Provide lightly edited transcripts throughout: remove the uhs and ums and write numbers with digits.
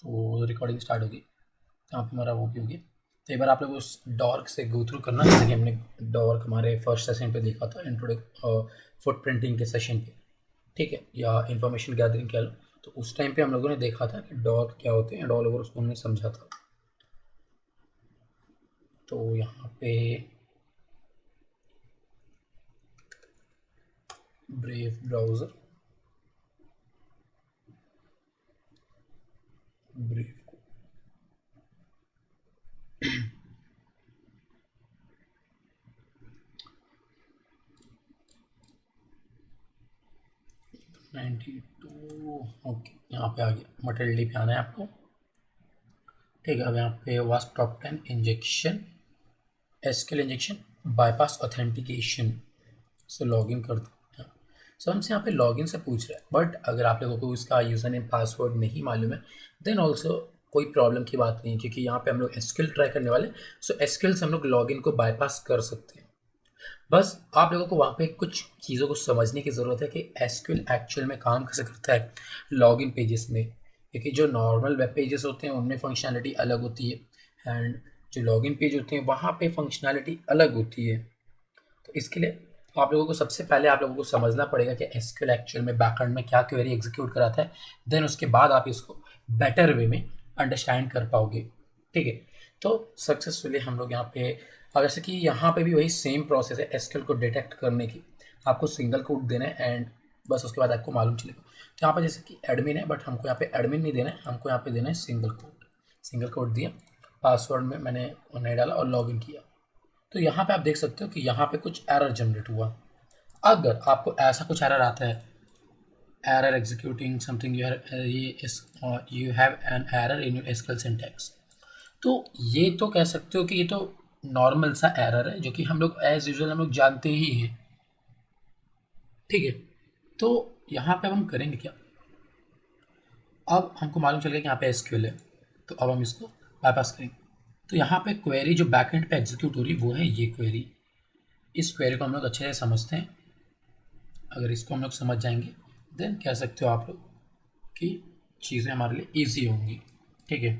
तो recording start होगी, यहाँ पे हमारा वो भी होगी। तो एक बार आप लोग उस डॉर्क से गो थ्रू करना, जैसे कि हमने डॉर्क हमारे फर्स्ट सेशन पे देखा था, फुट प्रिंटिंग के सेशन पे, ठीक है, या इंफॉर्मेशन गैदरिंग कह लो। तो उस टाइम पे हम लोगों ने देखा था कि डॉर्क क्या होते हैं, ऑल ओवर उसको हमने समझा था। तो यहाँ पे ब्रेव ब्राउज़र, ब्रेव को 92, ओके, यहाँ पे आ गया, मटेरियली पे आना है आपको, ठीक है। अब यहाँ पे wasp top 10 injection, SQL injection, bypass authentication से लॉगिन करते हैं। सो हमसे यहाँ पे लॉगिन से पूछ रहा है, बट अगर आप लोगों को इसका यूज़र नेम पासवर्ड नहीं मालूम है, देन ऑल्सो कोई प्रॉब्लम की बात नहीं है, क्योंकि यहाँ पे हम लोग एसक्यूएल ट्राई करने वाले। सो एसक्यूएल से हम लोग लॉगिन को बाईपास कर सकते हैं। बस आप लोगों को वहाँ पे कुछ चीज़ों को समझने की ज़रूरत है कि एसक्यूएल एक्चुअल में काम कैसे करता है लॉगिन पेजेस में, क्योंकि जो नॉर्मल वेब पेजेस होते हैं उनमें फंक्शनैलिटी अलग होती है, एंड जो लॉगिन पेज होते हैं वहाँ पे फंक्शनैलिटी अलग होती है। तो इसके लिए आप लोगों को सबसे पहले आप लोगों को समझना पड़ेगा कि एसक्यूएल एक्चुअल में बैकएंड में क्या क्वेरी एग्जीक्यूट कराता है, देन उसके बाद आप इसको बेटर वे में अंडरस्टैंड कर पाओगे, ठीक है। तो सक्सेसफुली हम लोग यहाँ पे, और जैसे कि यहाँ पे भी वही सेम प्रोसेस है एसक्यूएल को डिटेक्ट करने की, आपको सिंगल कोड देना है एंड बस उसके बाद आपको मालूम चलेगा। तो यहाँ पे जैसे कि एडमिन है, बट हमको यहाँ पे एडमिन नहीं देना है, हमको यहाँ पे देना है सिंगल कोड। सिंगल कोड दिया, पासवर्ड में मैंने नहीं डाला और लॉगिन किया। तो यहाँ पे आप देख सकते हो कि यहाँ पे कुछ एरर जनरेट हुआ। अगर आपको ऐसा कुछ एरर आता है, error executing something, you have an error in your SQL syntax, तो ये तो कह सकते हो कि ये तो नॉर्मल सा एरर है, जो कि हम लोग एज यूजुअल हम लोग जानते ही हैं, ठीक है। तो यहाँ पे अब हम करेंगे क्या, अब हमको मालूम चल गया कि यहाँ पे एसक्यूएल है, तो अब हम इसको बाईपास करेंगे। तो यहाँ पे क्वेरी जो बैकएंड पे एग्जीक्यूट हो रही है वो है ये क्वेरी। इस क्वेरी को हम लोग अच्छे से समझते हैं। अगर इसको हम लोग समझ जाएंगे, देन कह सकते हो आप लोग कि चीज़ें हमारे लिए ईजी होंगी, ठीक है।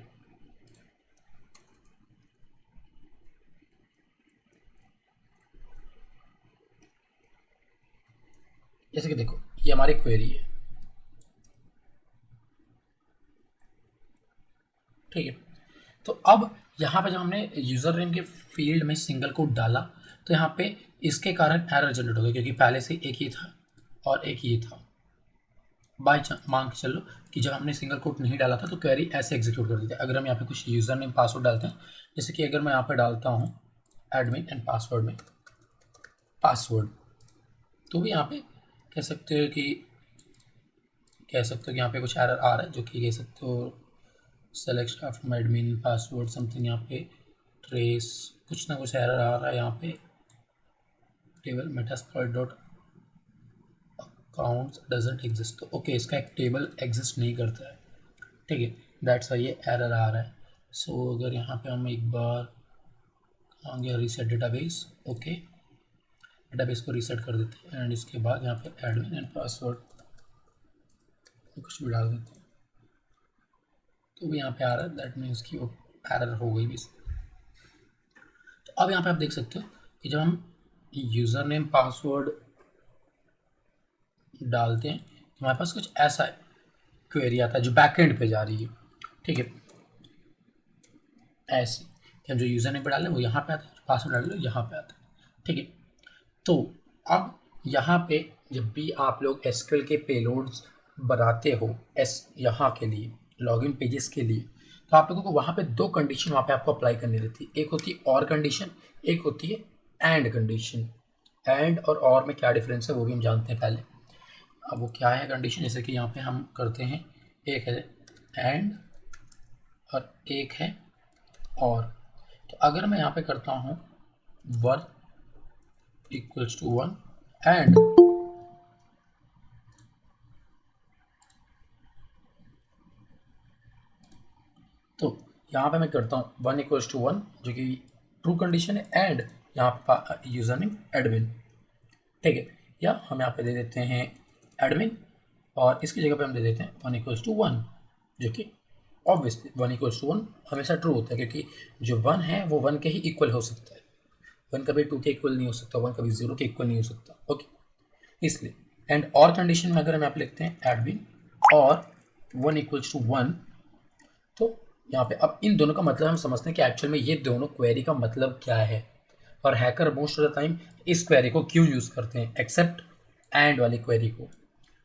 जैसे कि देखो, ये हमारी क्वेरी है, ठीक है। तो अब यहाँ पे जब हमने यूज़र नेम के फील्ड में सिंगल कोट डाला, तो यहाँ पे इसके कारण एरर जनरेट हो गई, क्योंकि पहले से एक ही था और एक ये था। बाई चांस मान के चलो कि जब हमने सिंगल कोट नहीं डाला था तो क्वेरी ऐसे एग्जीक्यूट कर दी थी। अगर हम यहाँ पे कुछ यूज़र नेम पासवर्ड डालते हैं, जैसे कि अगर मैं यहाँ पे डालता हूँ एडमिन एंड पासवर्ड में पासवर्ड, तो भी यहाँ पे कह सकते हो कि यहाँ पे कुछ एरर आ रहा है, जो कि कह सकते हो select after admin password something, यहाँ पे ट्रेस कुछ ना कुछ एरर आ रहा है। यहाँ पे table Metasploit dot accounts doesn't exist, तो ओके, इसका एक टेबल एग्जिस्ट नहीं करता है, ठीक है, दैट्स वाई ये एरर आ रहा है। सो अगर यहाँ पे हम एक बार आ गया रीसेट डेटाबेस, ओके, डेटाबेस को रीसेट कर देते हैं एंड इसके बाद यहाँ पे एडमिन एंड पासवर्ड कुछ भी डाल देते हैं, तो भी यहाँ पे आ रहा है, दैट मीन्स कि वो एरर हो गई भी। तो अब यहाँ पे आप देख सकते हो कि जब हम यूज़र नेम पासवर्ड डालते हैं तो हमारे पास कुछ ऐसा क्वेरी आता है जो बैकएंड पे जा रही है, ठीक है, ऐसे कि हम जो यूज़र नेम पे डालें वो यहाँ पे आता है, पासवर्ड डाल लो यहाँ पे आता है, ठीक है। तो अब यहाँ पे जब भी आप लोग एसक्यूएल के पेलोड्स बनाते हो यहाँ के लिए लॉगिन पेजेस के लिए, तो आप लोगों को वहाँ पे दो कंडीशन वहाँ पे आपको अप्लाई करनी रहती है। एक होती है और कंडीशन, एक होती है एंड कंडीशन। एंड और में क्या डिफरेंस है वो भी हम जानते हैं पहले। अब वो क्या है कंडीशन, जैसे कि यहाँ पे हम करते हैं, एक है एंड और एक है और। तो अगर मैं यहाँ पे करता हूँ 1 इक्वल्स टू 1 एंड, तो यहाँ पे मैं करता हूँ 1 इक्वल्स टू 1 जो कि ट्रू कंडीशन है, एंड यहाँ पे यूज़र नेम एडमिन, ठीक है, या हम यहाँ पे दे देते हैं एडमिन और इसकी जगह पे हम दे देते हैं 1 इक्वल्स टू 1 जो कि ऑब्वियसली 1 इक्वल्स टू 1 हमेशा ट्रू होता है, क्योंकि जो 1 है वो 1 के ही इक्वल हो सकता है। 1 कभी 2 के इक्वल नहीं हो सकता, 1 कभी 0 के इक्वल नहीं हो सकता। ओके, इसलिए एंड और कंडीशन में अगर हम यहाँ पे लिखते हैं एडमिन और 1 इक्वल्स टू 1, तो यहाँ पे अब इन दोनों का मतलब हम समझते हैं कि एक्चुअल में ये दोनों क्वेरी का मतलब क्या है, और hacker most of the time इस क्वेरी को क्यों यूज़ करते हैं एक्सेप्ट एंड वाली क्वेरी को।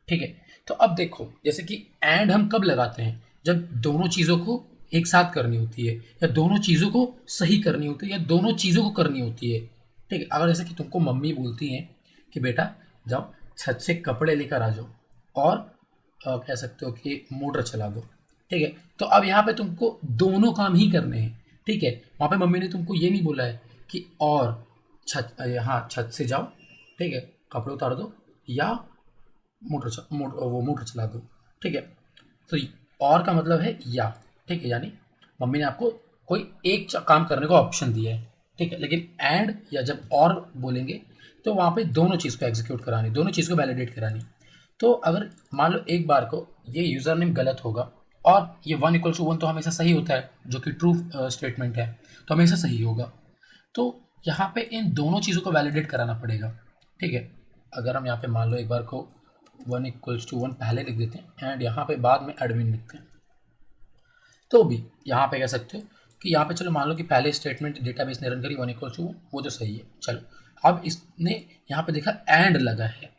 ठीक है, तो अब देखो जैसे कि एंड हम कब लगाते हैं, जब दोनों चीज़ों को एक साथ करनी होती है, या दोनों चीज़ों को सही करनी होती है, या दोनों चीज़ों को करनी होती है। ठीक है, अगर जैसे कि तुमको मम्मी बोलती हैं कि बेटा जाओ छत से कपड़े लेकर आ जाओ और कह सकते हो कि मोटर चला दो। ठीक है, तो अब यहाँ पे तुमको दोनों काम ही करने हैं। ठीक है, वहाँ पे मम्मी ने तुमको ये नहीं बोला है कि और हाँ छत से जाओ, ठीक है, कपड़े उतार दो या मोटर चला दो। ठीक है, तो और का मतलब है या। ठीक है, यानी मम्मी ने आपको कोई एक काम करने का ऑप्शन दिया है। ठीक है, लेकिन एंड या जब और बोलेंगे तो वहाँ पे दोनों चीज़ को एग्जीक्यूट करानी, दोनों चीज़ को वैलिडेट करानी। तो अगर मान लो एक बार को ये यूज़र नेम गलत होगा और ये 1 इक्वल टू 1 तो हमेशा सही होता है, जो कि ट्रू स्टेटमेंट है, तो हमेशा सही होगा। तो यहाँ पे इन दोनों चीज़ों को वैलिडेट कराना पड़ेगा। ठीक है, अगर हम यहाँ पे मान लो एक बार को 1 इक्वल्स टू 1 पहले लिख देते हैं एंड यहाँ पे बाद में एडमिन लिखते हैं, तो भी यहाँ पे कह सकते हो कि यहाँ पे चलो मान लो कि पहले स्टेटमेंट डेटाबेस ने रन करी 1 इक्वल्स टू 1, वो तो सही है। चलो अब इसने यहाँ पे देखा एंड लगा है,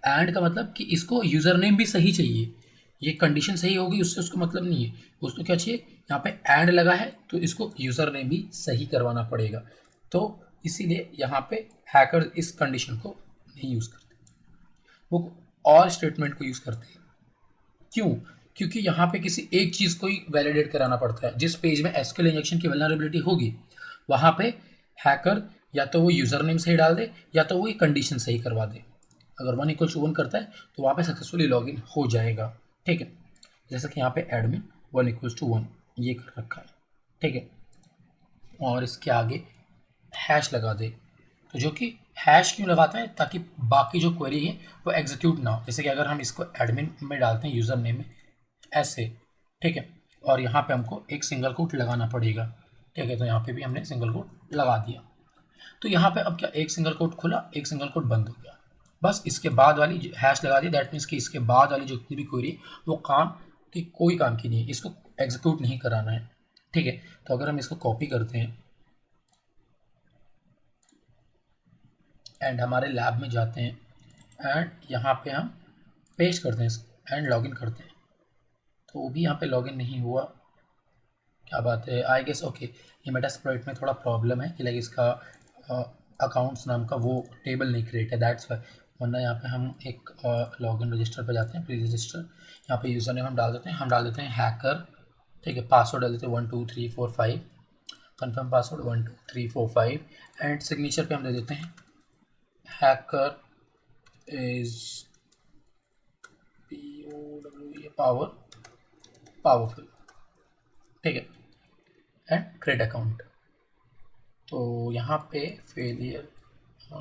एंड का मतलब कि इसको यूज़र नेम भी सही चाहिए। ये कंडीशन सही होगी उससे उसको मतलब नहीं है, उसको क्या चाहिए, यहाँ पे एंड लगा है तो इसको यूज़र नेम भी सही करवाना पड़ेगा। तो इसीलिए यहाँ पे हैकर इस कंडीशन को नहीं यूज़ करते, वो और स्टेटमेंट को यूज़ करते हैं। क्यों? क्योंकि यहाँ पे किसी एक चीज़ को ही वैलिडेट कराना पड़ता है। जिस पेज में एसक्यूएल इंजेक्शन की वल्नरेबिलिटी होगी वहाँ पे हैकर या तो वो यूज़र नेम सही डाल दे या तो वो कंडीशन सही करवा दे। अगर 1 इक्वल टू 1 करता है तो वहाँ पे सक्सेसफुली लॉगिन हो जाएगा। ठीक है, जैसे कि यहाँ पे एडमिन 1 इक्वल टू 1 ये कर रखा है। ठीक है, और इसके आगे हैश लगा दे, तो जो कि हैश क्यों लगाते हैं, ताकि बाकी जो क्वेरी है वो एग्जीक्यूट ना हो। जैसे कि अगर हम इसको एडमिन में डालते हैं यूज़र नेम में ऐसे, ठीक है, और यहाँ पे हमको एक सिंगल कोट लगाना पड़ेगा। ठीक है, तो यहाँ पे भी हमने सिंगल कोट लगा दिया। तो यहाँ पे अब क्या, एक सिंगल कोट खुला एक सिंगल कोट बंद हो गया, बस इसके बाद वाली हैश लगा दी। दैट मीन्स कि इसके बाद वाली जो भी क्वेरी है वो काम की कोई काम की नहीं है, इसको एग्जीक्यूट नहीं कराना है। ठीक है, तो अगर हम इसको कॉपी करते हैं एंड हमारे लैब में जाते हैं एंड यहाँ पे हम पेस्ट करते हैं इसको एंड लॉगिन करते हैं, तो वो भी यहाँ पे लॉगिन नहीं हुआ। क्या बात है, आई गेस ओके ये मेटास्प्लॉइट में थोड़ा प्रॉब्लम है कि लाइक इसका अकाउंट्स नाम का वो टेबल नहीं क्रिएट है, दैट्स वाई। वरना यहाँ पे हम एक लॉगिन रजिस्टर पे जाते हैं, प्लीज रजिस्टर, यहाँ पे यूज़र नेम हम डाल देते हैं, हम डाल देते हैं हैकर। ठीक है, पासवर्ड डाल देते हैं 1 2 3 4 5, कन्फर्म पासवर्ड 1 2 3 4 5 एंड सिग्नेचर पे हम दे देते हैं हैकर इज पावरफुल। ठीक है, एंड क्रिएट अकाउंट। तो यहाँ पे फेलियर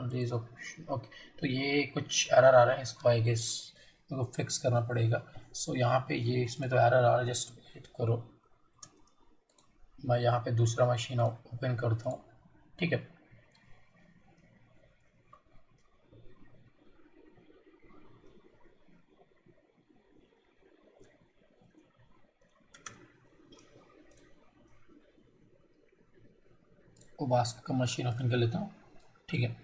डेज ऑप्शन, ओके, तो ये कुछ एरर आ रहा है, इसको आई गेस मेरे को फिक्स करना पड़ेगा। सो यहाँ पे ये इसमें तो एरर आ रहा है, जस्ट वेट करो, मैं यहाँ पे दूसरा मशीन ओपन करता हूँ। ठीक है, वो वास्प का मशीन ओपन कर लेता हूँ। ठीक है,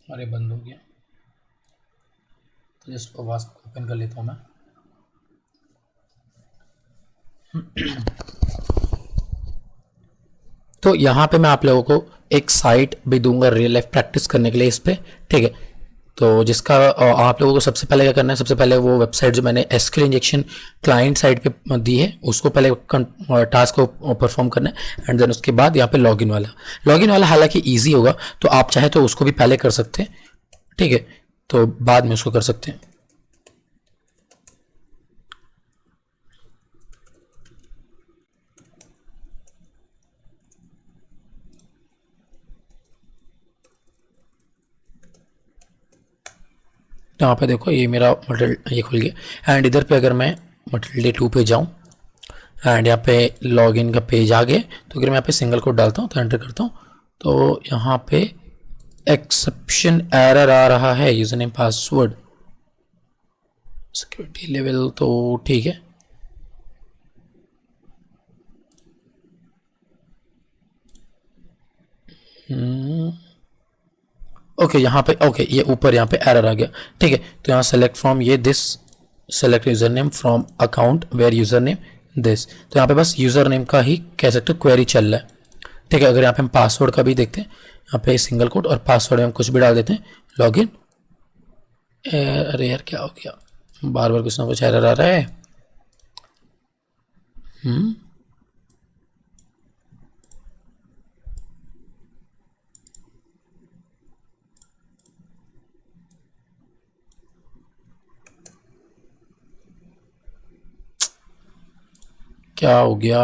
अरे बंद हो गया, तो जस्ट वो वास्प ओपन कर लेता हूँ मैं। तो यहाँ पे मैं आप लोगों को एक साइट भी दूंगा रियल लाइफ प्रैक्टिस करने के लिए इस पर। ठीक है, तो जिसका आप लोगों को सबसे पहले क्या करना है, सबसे पहले वो वेबसाइट जो मैंने एसक्यूएल इंजेक्शन क्लाइंट साइट पे दी है उसको पहले टास्क को परफॉर्म करना है एंड देन उसके बाद यहाँ पे लॉगिन वाला हालांकि इजी होगा, तो आप चाहे तो उसको भी पहले कर सकते हैं। ठीक है, तो बाद में उसको कर सकते हैं। यहाँ पे देखो ये मेरा मटेरियल ये खुल गया। एंड इधर पे अगर मैं मटेरियल डे 2 पे जाऊँ एंड यहाँ पे लॉगिन का पेज आ गया, तो अगर मैं यहाँ पे सिंगल कोड डालता हूँ तो एंटर करता हूँ, तो यहाँ पे एक्सेप्शन एरर आ रहा है, user name password security level तो ठीक है। ओके यहाँ पे ओके ये ऊपर यहाँ पे एरर आ गया, ठीक है। तो यहाँ सेलेक्ट फ्रॉम ये this select user name from account where user name this, तो यहाँ पे बस यूजर नेम का ही कह सकते हो क्वेरी चल रहा है, ठीक है। अगर यहाँ पे हम पासवर्ड का भी देखते हैं, यहाँ पे सिंगल कोड और पासवर्ड में हम कुछ भी डाल देते हैं, लॉगिन। अरे यार क्या हो गया, बार बार कुछ ना कुछ एरर आ रहा है। क्या हो गया,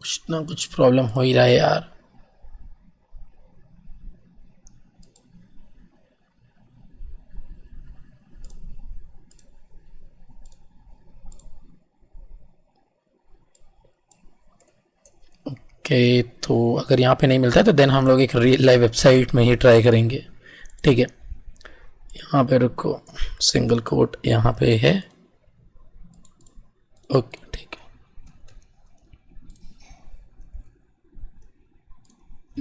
कुछ ना कुछ प्रॉब्लम हो ही रहा है यार। ओके तो अगर यहाँ पे नहीं मिलता है तो देन हम लोग एक रियल लाइव वेबसाइट में ही ट्राई करेंगे, ठीक है। यहाँ पे रुको, सिंगल कोट यहाँ पे है, ओके ठीक है।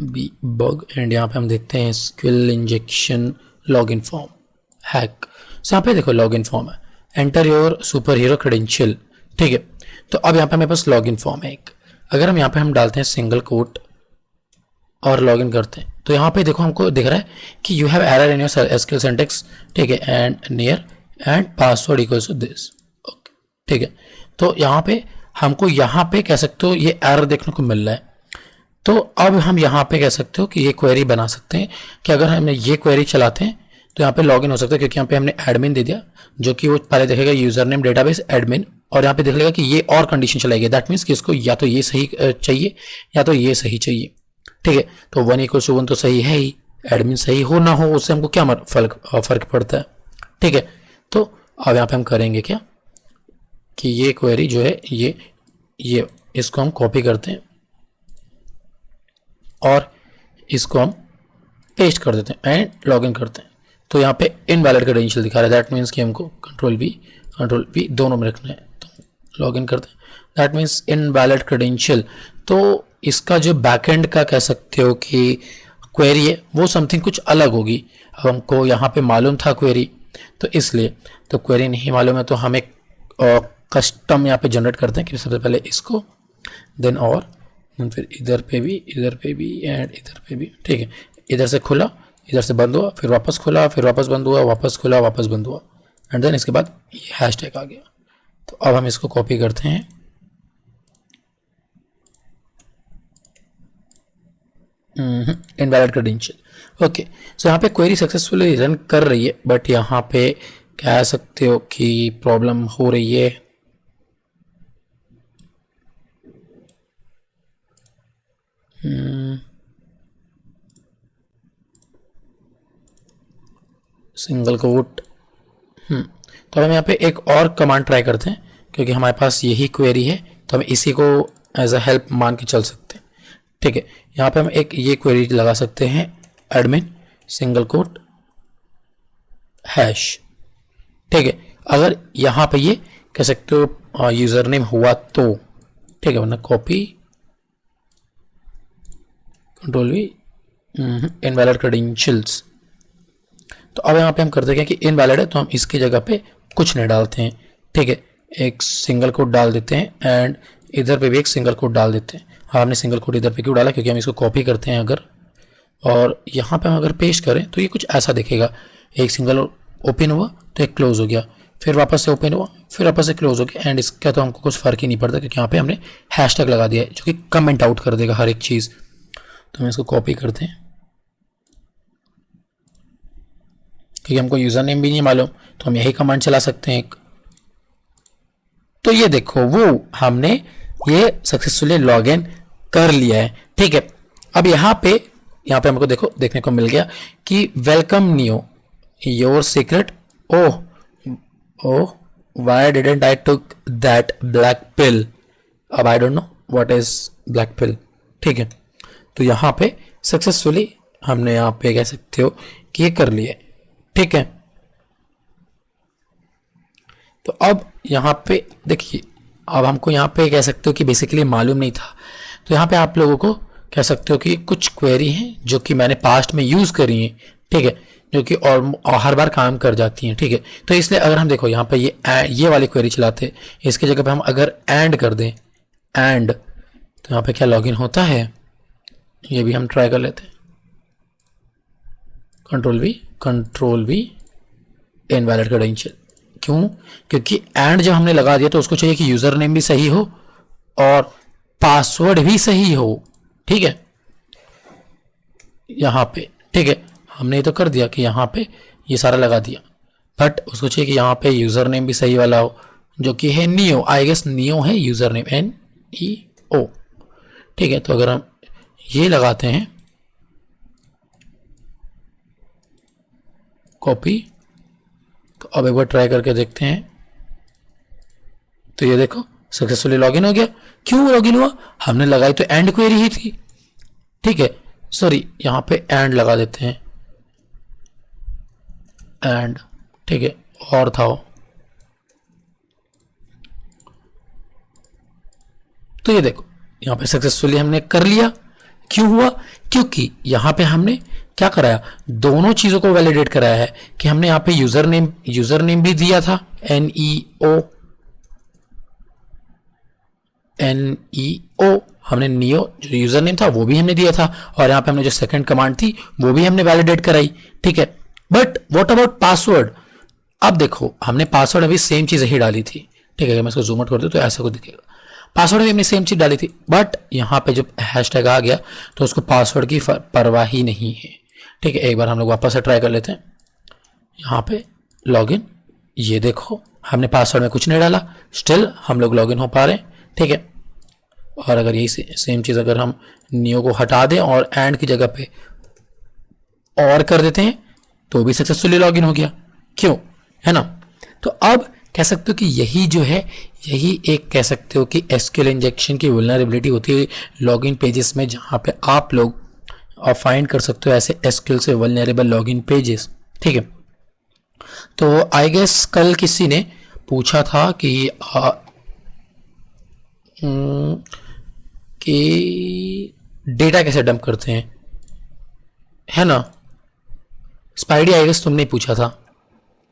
बी बग एंड यहाँ पे हम देखते हैं SQL injection login form hack. So यहाँ पे देखो लॉगिन फॉर्म है, enter your superhero credential, ठीक है। तो अब यहाँ पे मेरे पास लॉगिन फॉर्म है एक, अगर हम यहाँ पे हम डालते हैं सिंगल कोट और लॉगिन करते हैं, तो यहाँ पे देखो हमको दिख रहा है कि you have error in your SQL syntax, ठीक है, and near and password equals to this, okay ठीक है। तो यहाँ पे हमको यहाँ पे कह सकते हो ये एरर देखने को मिल रहा है। तो अब हम यहाँ पे कह सकते हो कि ये क्वेरी बना सकते हैं कि अगर हमने ये क्वेरी चलाते हैं तो यहाँ पे लॉगिन हो सकता है, क्योंकि यहाँ पे हमने एडमिन दे दिया, जो कि वो पहले देखेगा यूजर नेम डेटाबेस एडमिन, और यहाँ पे देख लेगा कि ये और कंडीशन चलाएगी, दैट मीन्स कि इसको या तो ये सही चाहिए या तो ये सही चाहिए, ठीक है। तो 1 = 1 तो सही है ही, एडमिन सही हो ना हो उससे हमको क्या फर्क पड़ता है, ठीक है। तो अब यहाँ पे हम करेंगे क्या कि ये क्वेरी जो है ये इसको हम कॉपी करते हैं और इसको हम पेस्ट कर देते हैं एंड लॉगिन करते हैं। तो यहाँ पे इनवैलिड क्रेडेंशियल दिखा रहा है, दैट मीन्स कि हमको कंट्रोल वी दोनों में रखना है। तो लॉगिन करते हैं, दैट मीन्स इनवैलिड क्रेडेंशियल। तो इसका जो बैकएंड का कह सकते हो कि क्वेरी है वो समथिंग कुछ अलग होगी। अब हमको यहाँ पे मालूम था क्वेरी, तो इसलिए तो क्वेरी नहीं मालूम है तो हम एक कस्टम यहाँ पे जनरेट करते हैं कि सबसे पहले इसको देन और फिर इधर पे भी एंड इधर पे भी, ठीक है। इधर से खुला, इधर से बंद हुआ, फिर वापस खुला, फिर वापस बंद हुआ, वापस खुला, वापस बंद हुआ, एंड देन इसके बाद ये हैशटैग आ गया। तो अब हम इसको कॉपी करते हैं, इनवैलिड क्रेडेंशियल, ओके। सो यहाँ पे क्वेरी सक्सेसफुली रन कर रही है, बट यहाँ पे कह सकते हो कि प्रॉब्लम हो रही है। सिंगल कोट, तो हम यहाँ पे एक और कमांड ट्राई करते हैं, क्योंकि हमारे पास यही क्वेरी है तो हम इसी को एज अ हेल्प मान के चल सकते हैं, ठीक है। यहाँ पे हम एक ये क्वेरी लगा सकते हैं, एडमिन सिंगल कोट हैश, ठीक है। अगर यहाँ पे ये कह सकते हो यूजर नेम हुआ तो ठीक है, वरना copy control we invalid credentials. तो अब यहाँ पे हम करते हैं कि इनवैलिड है तो हम इसकी जगह पे कुछ नहीं डालते हैं, ठीक है। एक सिंगल कोट डाल देते हैं एंड इधर पे भी एक सिंगल कोट डाल देते हैं। हाँ, हमने सिंगल कोट इधर पे क्यों डाला, क्योंकि हम इसको कॉपी करते हैं अगर, और यहाँ पे हम अगर पेस्ट करें तो ये कुछ ऐसा दिखेगा, एक सिंगल ओपन हुआ तो एक क्लोज हो गया, फिर वापस से ओपन हुआ, फिर वापस से क्लोज हो गया, एंड इसका तो हमको कुछ फर्क ही नहीं पड़ता क्योंकि यहाँ पे हमने हैशटैग लगा दिया है जो कि कमेंट आउट कर देगा हर एक चीज़। तो हम इसको कॉपी करते हैं क्योंकि हमको यूज़र नेम भी नहीं मालूम, तो हम यही कमांड चला सकते हैं एक। तो ये देखो वो हमने ये सक्सेसफुली लॉग इन कर लिया है, ठीक है। अब यहाँ पे हमको देखो देखने को मिल गया कि welcome Neo your secret, oh oh why didn't I took that black pill, अब I don't know what is black pill, ठीक है। तो यहाँ पे सक्सेसफुली हमने यहाँ पे कह सकते हो कि ये कर लिया, ठीक है। तो अब यहाँ पे देखिए, अब हमको यहाँ पे कह सकते हो कि बेसिकली मालूम नहीं था, तो यहाँ पे आप लोगों को कह सकते हो कि कुछ क्वेरी हैं जो कि मैंने पास्ट में यूज़ करी हैं, ठीक है, जो कि और हर बार काम कर जाती हैं, ठीक है। तो इसलिए अगर हम देखो यहाँ पे ये वाली क्वेरी चलाते, इसकी जगह पे हम अगर एंड कर दें, एंड, तो यहाँ पे क्या लॉगिन होता है, ये भी हम ट्राई कर लेते हैं। कंट्रोल वी इनवैलिड क्रेडेंशियल, क्यों? क्योंकि एंड जब हमने लगा दिया तो उसको चाहिए कि यूजर नेम भी सही हो और पासवर्ड भी सही हो, ठीक है, यहाँ पे, ठीक है। हमने ये तो कर दिया कि यहाँ पे ये सारा लगा दिया, बट उसको चाहिए कि यहाँ पे यूजर नेम भी सही वाला हो जो कि है नियो, आई गेस नियो है यूजर नेम, NEO, ठीक है। तो अगर हम ये लगाते हैं कॉपी, तो अब एक बार ट्राई करके देखते हैं, तो ये देखो सक्सेसफुली लॉगिन हो गया। क्यों लॉगिन हुआ? हमने लगाई तो एंड क्वेरी ही थी, ठीक है। सॉरी, यहाँ पे एंड लगा देते हैं, एंड, ठीक है, और था वो। तो ये देखो यहाँ पे सक्सेसफुली हमने कर लिया। क्यों हुआ? क्योंकि यहाँ पे हमने क्या कराया, दोनों चीजों को वैलिडेट कराया है कि हमने यहाँ पे यूजर नेम भी दिया था, NEO, हमने नियो जो यूजर नेम था वो भी हमने दिया था, और यहाँ पे हमने जो सेकंड कमांड थी वो भी हमने वैलिडेट कराई, ठीक है। But what about password? अब देखो हमने पासवर्ड अभी सेम चीज ही डाली थी, ठीक है। मैं इसको जूम आउट कर दूं तो ऐसा कुछ दिखेगा, पासवर्ड भी हमने सेम चीज डाली थी, बट यहाँ पे जब हैशटैग आ गया तो उसको पासवर्ड की परवाह ही नहीं है, ठीक है। एक बार हम लोग वापस से ट्राई कर लेते हैं, यहाँ पे लॉगिन, ये देखो हमने पासवर्ड में कुछ नहीं डाला, स्टिल हम लोग लॉगिन हो पा रहे हैं, ठीक है। और अगर यही सेम चीज अगर हम नियो को हटा दें और एंड की जगह पे और कर देते हैं तो भी सक्सेसफुली लॉगिन हो गया, क्यों, है ना। तो अब कह सकते हो कि यही जो है, यही एक कह सकते हो कि एसक्यूएल इंजेक्शन की वल्नरेबिलिटी होती है लॉगिन पेजेस में, जहां पे आप लोग फाइंड कर सकते हो ऐसे एसक्यूएल से वल्नरेबल लॉगिन पेजेस, ठीक है। तो आई गेस कल किसी ने पूछा था कि डेटा कैसे डंप करते हैं, है ना। स्पाइडी आई गेस तुमने पूछा था।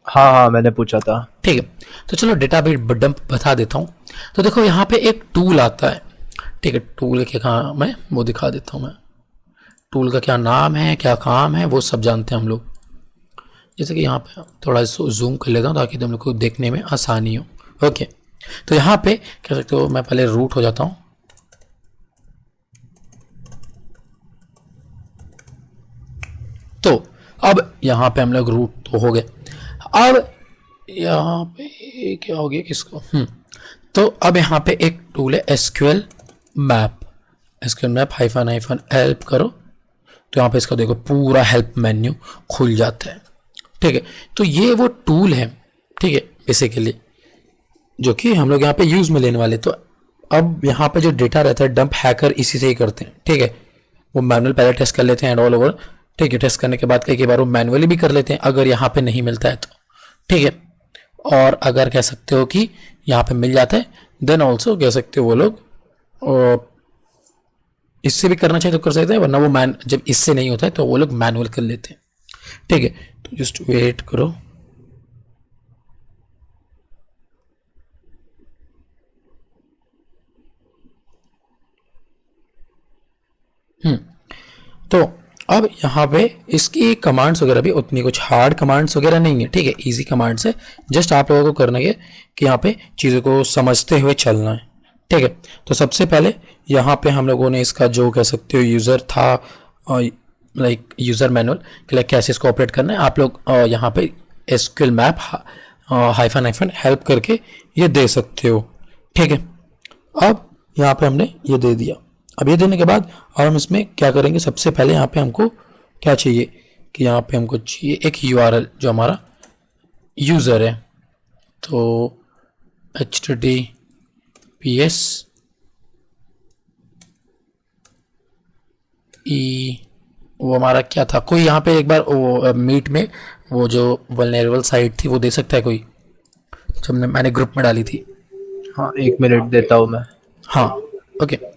हाँ हाँ, मैंने पूछा था। ठीक है, तो चलो डेटा डंप बता देता हूँ। तो देखो यहाँ पे एक टूल आता है, ठीक है, टूल के काम है वो दिखा देता हूँ मैं। टूल का क्या नाम है, क्या काम है, वो सब जानते हैं हम लोग। जैसे कि यहाँ पे थोड़ा जूम कर लेता हूँ ताकि तुम लोग को देखने में आसानी हो। ओके, तो यहाँ पे कह सकते हो, मैं पहले रूट हो जाता हूँ। तो अब यहाँ पे हम लोग रूट तो हो गए। अब यहाँ पे क्या हो गया किसको, तो अब यहाँ पे एक टूल है एसक्यूएल मैप, हाइफन हेल्प करो, तो यहाँ पे इसका देखो पूरा हेल्प मेन्यू खुल जाता है, ठीक है। तो ये वो टूल है, ठीक है, बेसिकली जो कि हम लोग यहाँ पे यूज में लेने वाले। तो अब यहाँ पे जो डेटा रहता है डंप हैकर इसी से ही करते हैं, ठीक है। वो मैनुअल पहले टेस्ट कर लेते हैं एंड ऑल ओवर, ठीक है। टेस्ट करने के बाद कई बार वो मैनुअली भी कर लेते हैं अगर यहाँ पे नहीं मिलता है तो, ठीक है। और अगर कह सकते हो कि यहाँ पे मिल जाता है देन ऑल्सो कह सकते हो वो लोग इससे भी करना चाहिए तो कर सकते हैं, वरना वो जब इससे नहीं होता है तो वो लोग मैनुअल कर लेते हैं, ठीक है। तो जस्ट वेट करो। तो अब यहाँ पे इसकी कमांड्स वगैरह भी उतनी कुछ हार्ड कमांड्स वगैरह नहीं है, ठीक है, इजी कमांड्स है। जस्ट आप लोगों को करना है कि यहाँ पे चीज़ों को समझते हुए चलना है, ठीक है। तो सबसे पहले यहाँ पे हम लोगों ने इसका जो कह सकते हो यूज़र था, लाइक यूज़र मैनुअल कि लाइक कैसे इसको ऑपरेट करना है, आप लोग यहाँ पे SQL map hyphen hyphen help करके ये दे सकते हो, ठीक है। अब यहाँ पे हमने ये दे दिया। अब ये देने के बाद अब हम इसमें क्या करेंगे, सबसे पहले यहाँ पे हमको क्या चाहिए कि यहाँ पे हमको चाहिए एक यूआरएल जो हमारा यूज़र है। तो https वो हमारा क्या था, कोई यहाँ पे एक बार वो मीट में वो जो वल्नरेबल साइट थी वो दे सकता है कोई, जब मैंने ग्रुप में डाली थी। हाँ 1 मिनट देता हूँ मैं। हाँ ओके।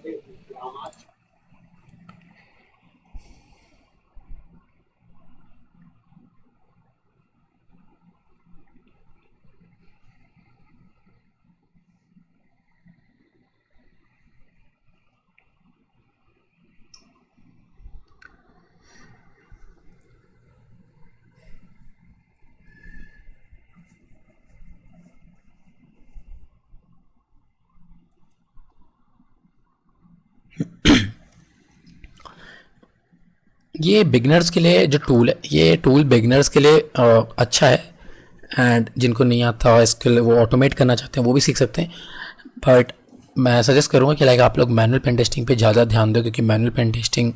ये बिगनर्स के लिए जो टूल है, ये टूल बिगनर्स के लिए अच्छा है, एंड जिनको नहीं आता इसके वो ऑटोमेट करना चाहते हैं वो भी सीख सकते हैं। बट मैं सजेस्ट करूँगा कि लाइक आप लोग मैनुअल पेन टेस्टिंग पे ज़्यादा ध्यान दो, क्योंकि मैनुअल पेन टेस्टिंग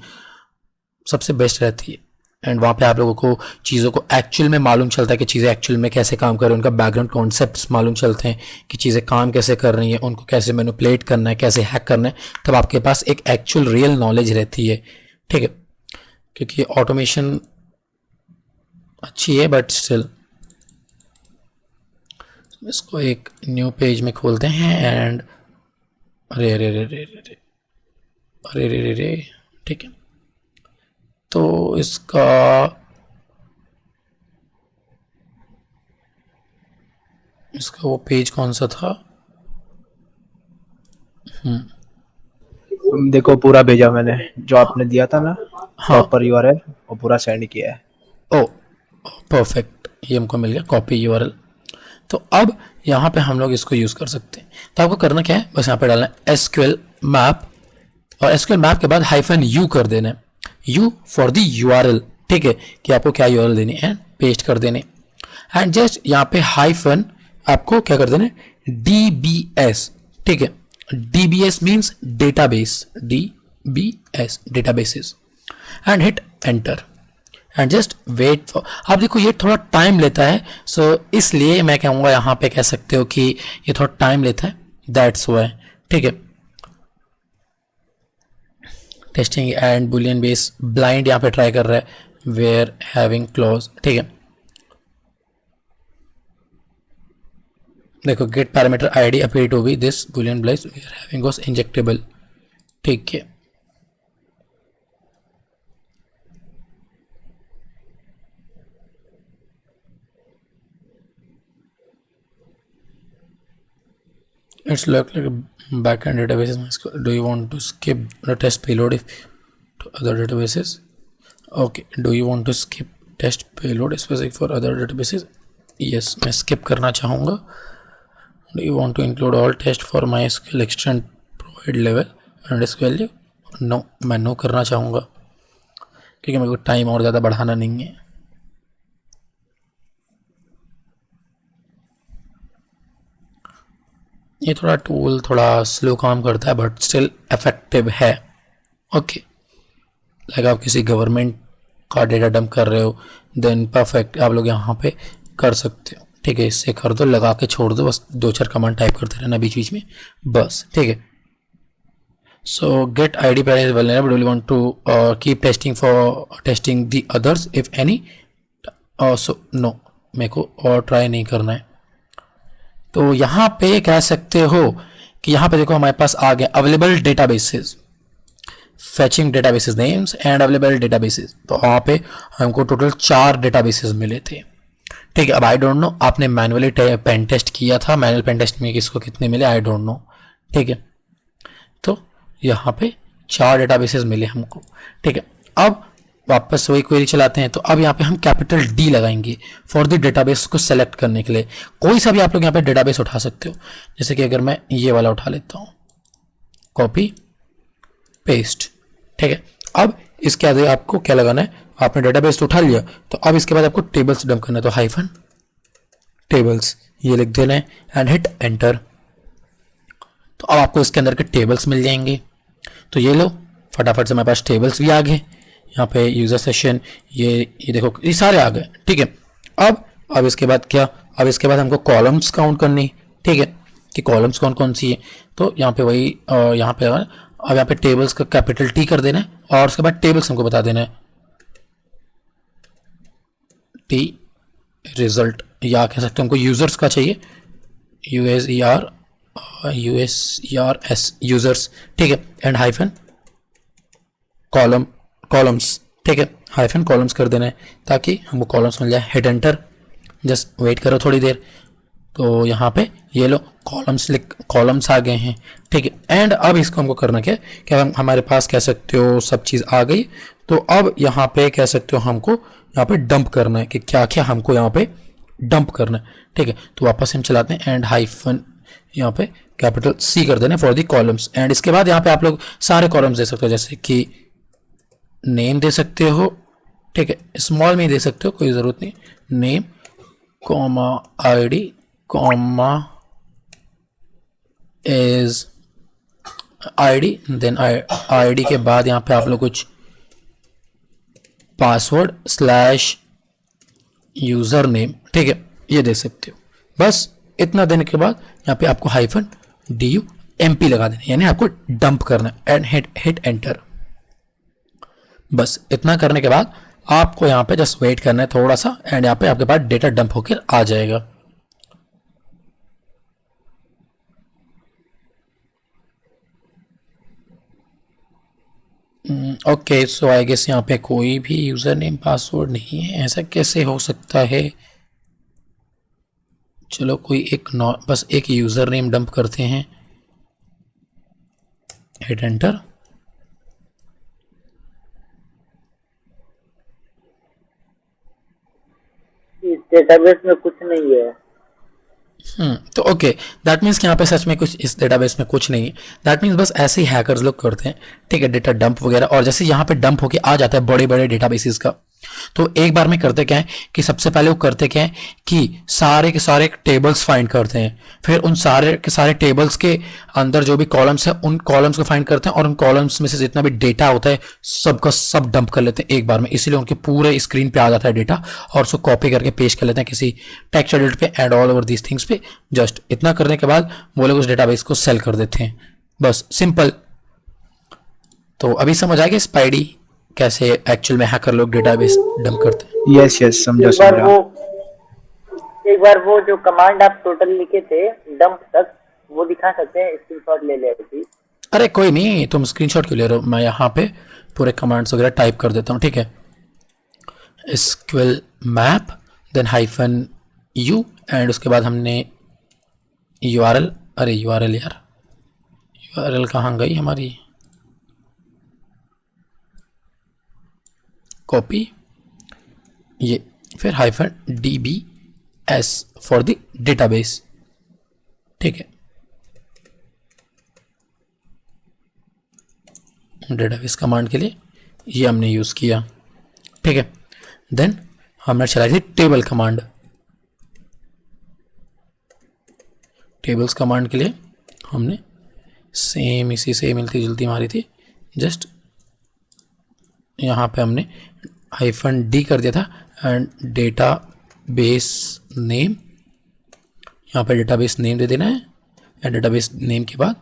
सबसे बेस्ट रहती है, एंड वहाँ पे आप लोगों को चीज़ों को एक्चुअल में मालूम चलता है कि चीज़ें एक्चुअल में कैसे काम कर रही हैं, उनका बैकग्राउंड कॉन्सेप्ट्स मालूम चलते हैं कि चीज़ें काम कैसे कर रही हैं, उनको कैसे मैनिपुलेट करना है, कैसे हैक करना है। तब आपके पास एक एक्चुअल रियल नॉलेज रहती है, ठीक है। क्योंकि ऑटोमेशन अच्छी है बट स्टिल इसको एक न्यू पेज में खोलते हैं एंड अरे अरे अरे अरे अरे अरे अरे अरे ठीक है। तो इसका वो पेज कौन सा था? देखो पूरा भेजा मैंने जो आपने दिया था ना, प्रॉपर यूआरएल वो पूरा सेंड किया है। ओ परफेक्ट, ये हमको मिल गया कॉपी यूआरएल। तो अब यहाँ पे हम लोग इसको यूज़ कर सकते हैं। तो आपको करना क्या है, बस यहाँ पे डालना है एसक्यूएल मैप, और एसक्यूएल मैप के बाद हाइफन यू कर देना है, यू फॉर द यूआरएल, ठीक है, कि आपको क्या यूआरएल देनी है, पेस्ट कर देने। एंड जस्ट यहाँ पे हाइफन आपको क्या कर देना है, डीबीएस, ठीक है। DBS means database, DBS databases, and hit enter and just wait for. आप देखो ये थोड़ा टाइम लेता है, सो इसलिए मैं कहूँगा यहाँ पे कह सकते हो कि ये थोड़ा टाइम लेता है, दैट्स वाई, ठीक है। Testing and Boolean base blind यहाँ पे ट्राई कर रहा है, वेयर हैविंग क्लॉज, ठीक है। देखो get parameter ID appear to be this boolean blind where having was injectable, ठीक है। It's like a backend databases. Do you want to skip the test payload if to other databases? Okay. Do you want to skip test payload specific for other databases? Yes, मैं skip करना चाहूँगा. Do you want to include all test for MySQL extend provide level and SQL? No, मैं no करना चाहूँगा क्योंकि मेरे को time और ज़्यादा बढ़ाना नहीं है। ये थोड़ा टूल थोड़ा स्लो काम करता है बट स्टिल इफेक्टिव है, ओके। लाइक आप किसी गवर्नमेंट का डेटा डंप कर रहे हो देन परफेक्ट आप लोग यहाँ पे कर सकते हो, ठीक है। इससे कर दो, लगा के छोड़ दो, बस 2-4 कमांड टाइप करते रहना बीच बीच में, बस, ठीक है। सो गेट आई डी पैरेज vulnerable, do you want to keep testing for testing the others if any, so no, मेरे को और ट्राई नहीं करना है। तो यहाँ पे कह सकते हो कि यहाँ पे देखो हमारे पास आ गया available databases, फैचिंग databases names and available databases. तो वहाँ पे हमको टोटल 4 डेटाबेसेस मिले थे, ठीक है। अब आई डोंट नो आपने मैनुअली पेन टेस्ट किया था, मैनुअल पेन टेस्ट में किसको कितने मिले आई डोंट नो, ठीक है। तो यहाँ पे 4 डेटाबेसेस मिले हमको, ठीक है। अब वापस वही क्वेरी चलाते हैं। तो अब यहाँ पे हम कैपिटल डी लगाएंगे फॉर द डेटाबेस को सेलेक्ट करने के लिए। कोई सा भी आप लोग यहाँ पे डेटाबेस उठा सकते हो, जैसे कि अगर मैं ये वाला उठा लेता हूँ, कॉपी पेस्ट, ठीक है। अब इसके आगे आपको क्या लगाना है, आपने डेटाबेस तो उठा लिया, तो अब इसके बाद आपको टेबल्स डंप करना है, तो हाइफन टेबल्स ये लिख देना है एंड हिट एंटर। तो अब आपको इसके अंदर के टेबल्स मिल जाएंगे। तो ये लो, फटाफट से हमारे पास टेबल्स भी आ गए। यहाँ पे यूजर सेशन, ये देखो, ये सारे आ गए, ठीक है। अब इसके बाद क्या, अब इसके बाद हमको कॉलम्स काउंट करनी, ठीक है, कि कॉलम्स कौन कौन सी है। तो यहाँ पे वही यहाँ पे अब यहाँ पे टेबल्स का कैपिटल टी कर देना है और उसके बाद टेबल्स हमको बता देना है, टी रिजल्ट, या कह सकते हैं हमको यूजर्स का चाहिए, USERS यूजर्स, ठीक है, एंड हाइफन कॉलम्स, ठीक है, हाइफन कॉलम्स कर देना है ताकि हमको कॉलम्स मिल जाए। हिट एंटर, जस्ट वेट करो थोड़ी देर। तो यहाँ पे ये लो कॉलम्स आ गए हैं, ठीक है। एंड अब इसको हमको करना क्या, क्या हमारे पास कह सकते हो सब चीज़ आ गई। तो अब यहाँ पे कह सकते हो हमको यहाँ पे डंप करना है कि क्या क्या हमको यहाँ पे डंप करना है, ठीक है। तो वापस हम चलाते हैं एंड हाइफन यहाँ पे कैपिटल सी कर देना फॉर दी कॉलम्स। एंड इसके बाद यहाँ पे आप लोग सारे कॉलम्स दे सकते हो, जैसे कि नेम दे सकते हो, ठीक है, स्मॉल में ही दे सकते हो, कोई ज़रूरत नहीं, name comma ID comma is ID, then ID के बाद यहाँ पे आप लोग कुछ पासवर्ड स्लैश यूज़र नेम, ठीक है, ये दे सकते हो। बस इतना देने के बाद यहाँ पे आपको हाइफन DUMP लगा देना, यानी आपको डंप करना है एंड हिट एंटर। बस इतना करने के बाद आपको यहाँ पे जस्ट वेट करना है थोड़ा सा एंड यहाँ पे आपके पास डेटा डंप होकर आ जाएगा। ओके, सो आई गेस यहाँ पे कोई भी यूज़र नेम पासवर्ड नहीं है, ऐसा कैसे हो सकता है। चलो कोई एक बस एक यूज़र नेम डंप करते हैं, हिट एंटर। इस डेटाबेस में कुछ नहीं है। तो ओके, दैट मीन्स कि यहाँ पे सच में कुछ इस डेटाबेस में कुछ नहीं है। दैट मीन्स बस ऐसे ही हैकर्स लोग करते हैं, ठीक है, डेटा डंप वगैरह। और जैसे यहाँ पे डंप होके आ जाता है बड़े बड़े डेटाबेसेस का, तो एक बार में करते क्या है कि सबसे पहले वो करते क्या है कि सारे के सारे टेबल्स फाइंड करते हैं, फिर उन सारे के सारे टेबल्स के अंदर जो भी कॉलम्स है उन कॉलम्स को फाइंड करते हैं और उन कॉलम्स में से जितना भी डेटा होता है सबका सब डंप कर लेते हैं एक बार में। इसीलिए उनके पूरे स्क्रीन पे आ जाता है डेटा और उसको कॉपी करके पेस्ट कर लेते हैं किसी टेक्स्ट एडिटर पे and all over these things पे। जस्ट इतना करने के बाद वो लोग उस डेटाबेस को सेल कर देते हैं, बस सिंपल। तो अभी समझ आ गया स्पाइडी कैसे एक्चुअल में हैकर लोग डेटाबेस डंप करते हैं। यस समझा एक बार वो जो कमांड आप टोटल लिखे थे डंप तक, वो दिखा सकते हैं, स्क्रीनशॉट ले ले थी। अरे कोई नहीं, तुम स्क्रीनशॉट क्यों ले रहे हो, मैं यहाँ पे पूरे कमांड्स वगैरह टाइप कर देता हूँ, ठीक है। SQL map then hyphen U and उसके बाद हमने URL, अरे URL यार, URL कहाँ गई हमारी, कॉपी, ये फिर hyphen DBS for the database, ठीक है। डेटाबेस कमांड के लिए ये हमने यूज़ किया, ठीक है। देन हमने चलाई थी टेबल कमांड। टेबल्स कमांड के लिए हमने सेम इसी से मिलती जुलती मारी थी, जस्ट यहाँ पे हमने हाइफन D कर दिया था एंड डेटा बेस नेम, यहाँ पे डेटाबेस नेम दे देना है एंड डेटाबेस नेम के बाद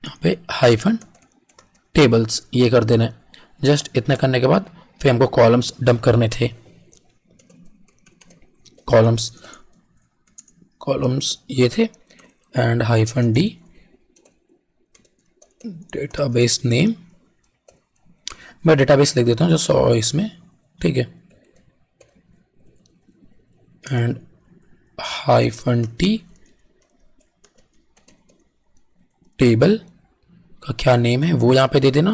यहाँ पे हाइफन टेबल्स ये कर देना है। जस्ट इतना करने के बाद फिर हमको कॉलम्स डंप करने थे, कॉलम्स ये थे and hyphen D database name, मैं डेटाबेस लिख देता हूँ जो 100 इसमें, ठीक है, एंड हाइफन T टेबल का क्या नेम है वो यहाँ पे दे देना,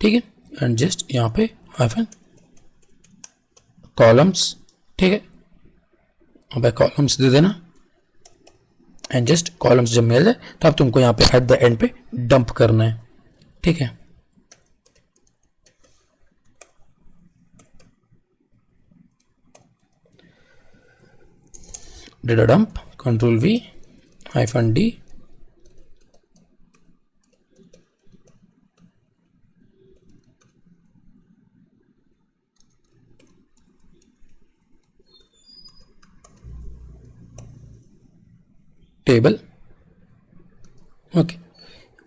ठीक है। एंड जस्ट यहाँ पे हाइफन कॉलम्स, ठीक है, अब कॉलम्स दे देना एंड जस्ट कॉलम्स जब मिल जाए तब तुमको यहाँ पे एट द एंड पे डंप करना है, ठीक है। did a dump, control V, hyphen D, table, okay,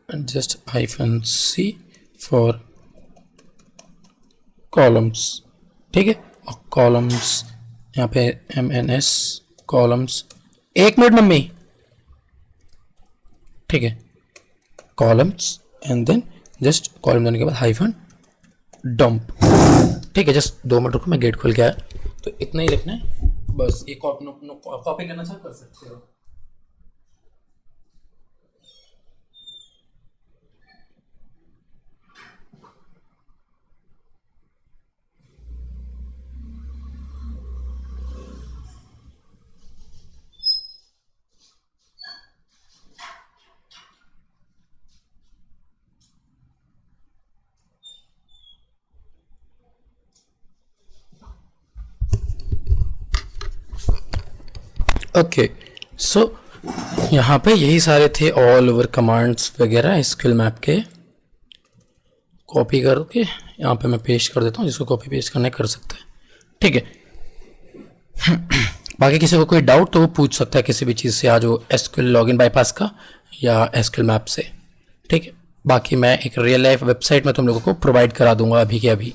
and just hyphen C for columns, ठीक है। और columns यहाँ पे MNS columns, एक मिनट मम्मी, ठीक है, columns and then just column देने के बाद हाइफन डंप, ठीक है। जस्ट 2 मिनट रुको, मैं गेट खोल के आया, तो इतना ही लिखना है बस। ये कॉपी करना चाह कर सकते हो। ओके, सो यहाँ पे यही सारे थे ऑल ओवर कमांड्स वगैरह एसक्यूएल मैप के। कॉपी करके यहाँ पे मैं पेस्ट कर देता हूँ, जिसको कॉपी पेस्ट करना कर सकते हैं, ठीक है। बाकी किसी को कोई डाउट तो वो पूछ सकता है किसी भी चीज़ से, आज वो एसक्यूएल लॉगिन बाईपास का या एसक्यूएल मैप से, ठीक है। बाकी मैं एक रियल लाइफ वेबसाइट में तुम लोगों को प्रोवाइड करा दूंगा अभी के अभी।